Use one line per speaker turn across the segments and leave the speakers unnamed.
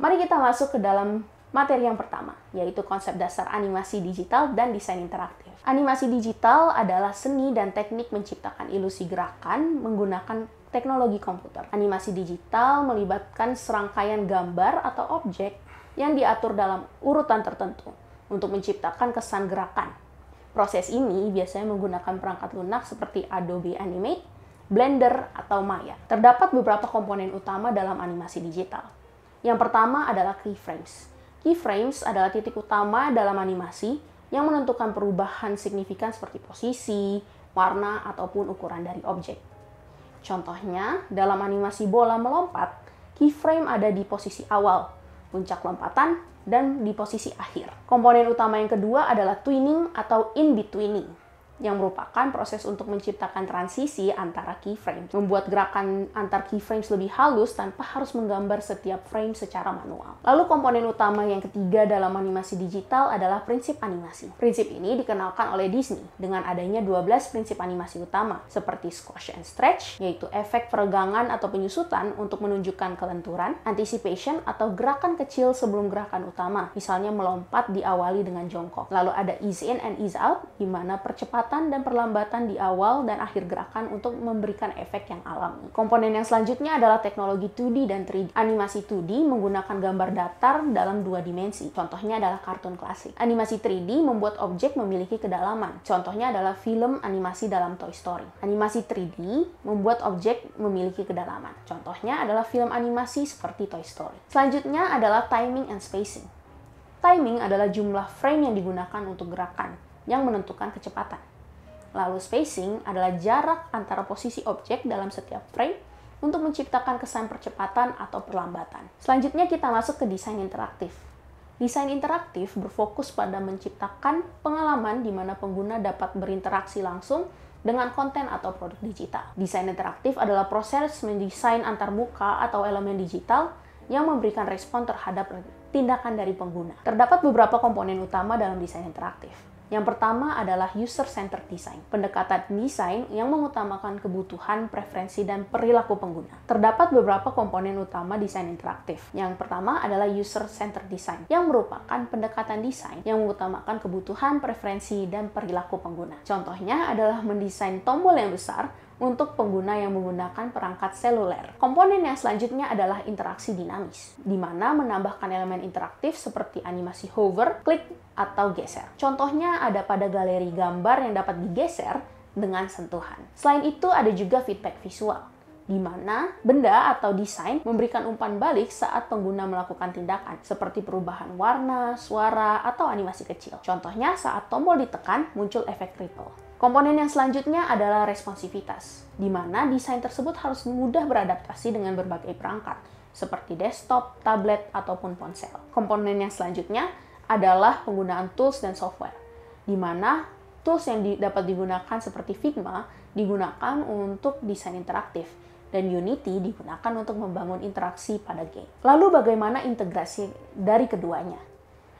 Mari kita masuk ke dalam materi yang pertama, yaitu konsep dasar animasi digital dan desain interaktif. Animasi digital adalah seni dan teknik menciptakan ilusi gerakan menggunakan teknologi komputer. Animasi digital melibatkan serangkaian gambar atau objek yang diatur dalam urutan tertentu untuk menciptakan kesan gerakan. Proses ini biasanya menggunakan perangkat lunak seperti Adobe Animate, Blender, atau Maya. Terdapat beberapa komponen utama dalam animasi digital. Yang pertama adalah keyframes. Keyframes adalah titik utama dalam animasi yang menentukan perubahan signifikan seperti posisi, warna, ataupun ukuran dari objek. Contohnya, dalam animasi bola melompat, keyframe ada di posisi awal, puncak lompatan, dan di posisi akhir. Komponen utama yang kedua adalah twinning atau in-betweening, yang merupakan proses untuk menciptakan transisi antara keyframes, membuat gerakan antar keyframes lebih halus tanpa harus menggambar setiap frame secara manual. Lalu komponen utama yang ketiga dalam animasi digital adalah prinsip animasi. Prinsip ini dikenalkan oleh Disney dengan adanya 12 prinsip animasi utama, seperti squash and stretch, yaitu efek peregangan atau penyusutan untuk menunjukkan kelenturan, anticipation atau gerakan kecil sebelum gerakan utama, misalnya melompat diawali dengan jongkok. Lalu ada ease in and ease out, di mana percepatan dan perlambatan di awal dan akhir gerakan untuk memberikan efek yang alami. Komponen yang selanjutnya adalah teknologi 2D dan 3D. Animasi 2D menggunakan gambar datar dalam 2 dimensi. Contohnya adalah kartun klasik. Animasi 3D membuat objek memiliki kedalaman. Contohnya adalah film animasi dalam Toy Story. Animasi 3D membuat objek memiliki kedalaman. Contohnya adalah film animasi seperti Toy Story. Selanjutnya adalah timing and spacing. Timing adalah jumlah frame yang digunakan untuk gerakan yang menentukan kecepatan. Lalu spacing adalah jarak antara posisi objek dalam setiap frame untuk menciptakan kesan percepatan atau perlambatan. Selanjutnya kita masuk ke desain interaktif. Desain interaktif berfokus pada menciptakan pengalaman di mana pengguna dapat berinteraksi langsung dengan konten atau produk digital. Desain interaktif adalah proses mendesain antarmuka atau elemen digital yang memberikan respon terhadap tindakan dari pengguna. Terdapat beberapa komponen utama dalam desain interaktif. Yang pertama adalah user-centered design, pendekatan desain yang mengutamakan kebutuhan, preferensi, dan perilaku pengguna. Terdapat beberapa komponen utama desain interaktif. Yang pertama adalah user-centered design, yang merupakan pendekatan desain yang mengutamakan kebutuhan, preferensi, dan perilaku pengguna. Contohnya adalah mendesain tombol yang besar untuk pengguna yang menggunakan perangkat seluler. Komponen yang selanjutnya adalah interaksi dinamis, di mana menambahkan elemen interaktif seperti animasi hover, klik, atau geser. Contohnya ada pada galeri gambar yang dapat digeser dengan sentuhan. Selain itu ada juga feedback visual, di mana benda atau desain memberikan umpan balik saat pengguna melakukan tindakan, seperti perubahan warna, suara, atau animasi kecil. Contohnya saat tombol ditekan, muncul efek ripple. Komponen yang selanjutnya adalah responsivitas, di mana desain tersebut harus mudah beradaptasi dengan berbagai perangkat, seperti desktop, tablet, ataupun ponsel. Komponen yang selanjutnya adalah penggunaan tools dan software, di mana tools yang dapat digunakan seperti Figma digunakan untuk desain interaktif, dan Unity digunakan untuk membangun interaksi pada game. Lalu bagaimana integrasi dari keduanya?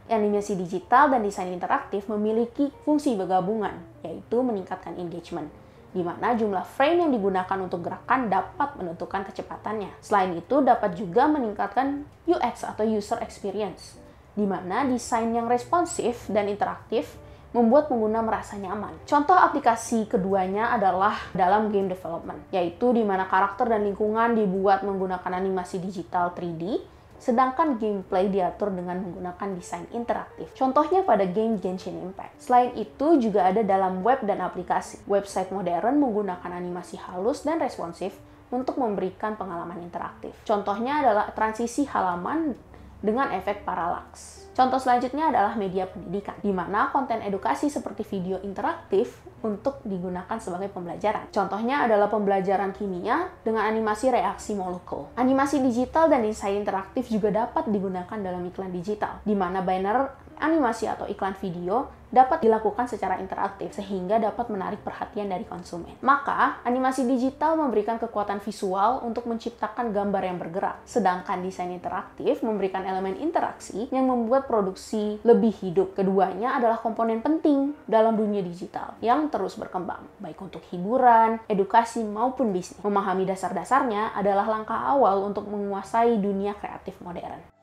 Animasi digital dan desain interaktif memiliki fungsi bergabungan, yaitu meningkatkan engagement, di mana jumlah frame yang digunakan untuk gerakan dapat menentukan kecepatannya. Selain itu, dapat juga meningkatkan UX atau user experience, di mana desain yang responsif dan interaktif membuat pengguna merasa nyaman. Contoh aplikasi keduanya adalah dalam game development, yaitu di mana karakter dan lingkungan dibuat menggunakan animasi digital 3D, sedangkan gameplay diatur dengan menggunakan desain interaktif. Contohnya pada game Genshin Impact. Selain itu juga ada dalam web dan aplikasi. Website modern menggunakan animasi halus dan responsif untuk memberikan pengalaman interaktif. Contohnya adalah transisi halaman dengan efek parallax. Contoh selanjutnya adalah media pendidikan, di mana konten edukasi seperti video interaktif untuk digunakan sebagai pembelajaran. Contohnya adalah pembelajaran kimia dengan animasi reaksi molekul. Animasi digital dan desain interaktif juga dapat digunakan dalam iklan digital, di mana banner animasi atau iklan video dapat dilakukan secara interaktif sehingga dapat menarik perhatian dari konsumen. Maka, animasi digital memberikan kekuatan visual untuk menciptakan gambar yang bergerak, sedangkan desain interaktif memberikan elemen interaksi yang membuat produksi lebih hidup. Keduanya adalah komponen penting dalam dunia digital yang terus berkembang, baik untuk hiburan, edukasi, maupun bisnis. Memahami dasar-dasarnya adalah langkah awal untuk menguasai dunia kreatif modern.